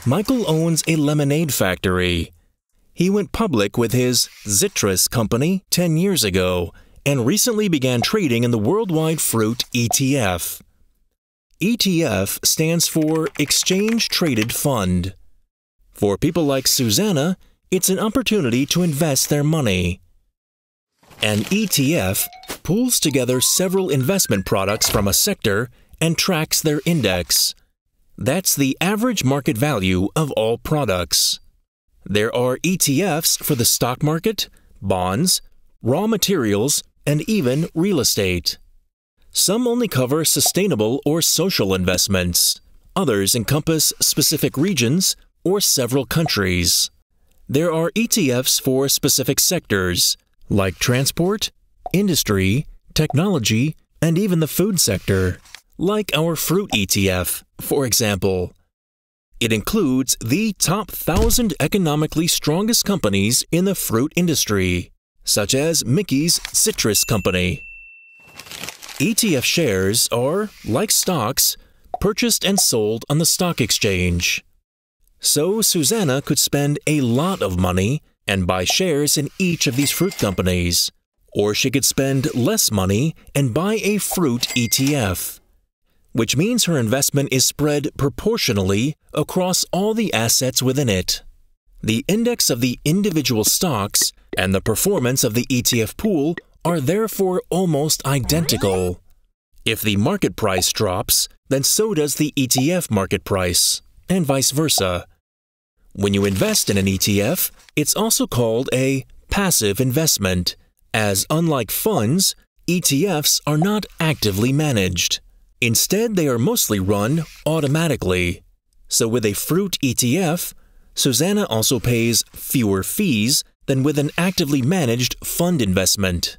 Michael owns a lemonade factory. He went public with his citrus company 10 years ago and recently began trading in the worldwide fruit ETF. ETF stands for Exchange Traded Fund. For people like Susanna, it's an opportunity to invest their money. An ETF pools together several investment products from a sector and tracks their index. That's the average market value of all products. There are ETFs for the stock market, bonds, raw materials, and even real estate. Some only cover sustainable or social investments. Others encompass specific regions or several countries. There are ETFs for specific sectors, like transport, industry, technology, and even the food sector, like our fruit ETF, for example. It includes the top 1,000 economically strongest companies in the fruit industry, such as Mickey's Citrus Company. ETF shares are, like stocks, purchased and sold on the stock exchange. So Susanna could spend a lot of money and buy shares in each of these fruit companies, or she could spend less money and buy a fruit ETF, which means her investment is spread proportionally across all the assets within it. The index of the individual stocks and the performance of the ETF pool are therefore almost identical. If the market price drops, then so does the ETF market price, and vice versa. When you invest in an ETF, it's also called a passive investment, as unlike funds, ETFs are not actively managed. Instead, they are mostly run automatically. So with a fruit ETF, Susanna also pays fewer fees than with an actively managed fund investment.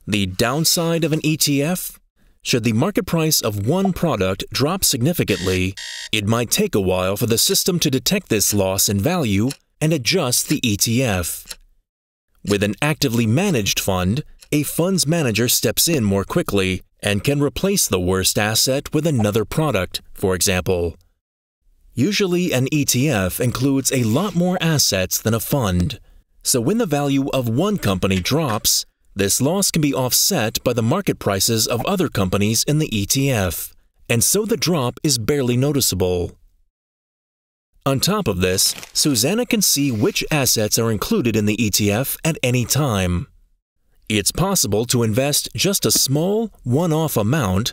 The downside of an ETF? Should the market price of one product drop significantly, it might take a while for the system to detect this loss in value and adjust the ETF. With an actively managed fund, a fund's manager steps in more quickly and can replace the worst asset with another product, for example. Usually, an ETF includes a lot more assets than a fund, so when the value of one company drops, this loss can be offset by the market prices of other companies in the ETF, and so the drop is barely noticeable. On top of this, Susanna can see which assets are included in the ETF at any time. It's possible to invest just a small, one-off amount,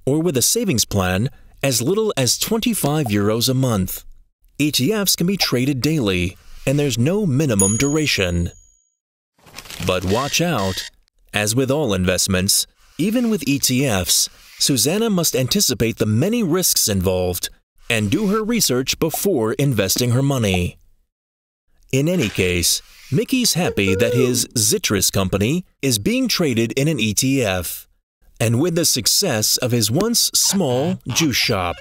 or with a savings plan, as little as €25 a month. ETFs can be traded daily, and there's no minimum duration. But watch out! As with all investments, even with ETFs, Susanna must anticipate the many risks involved and do her research before investing her money. In any case, Mickey's happy that his citrus company is being traded in an ETF, and with the success of his once small juice shop.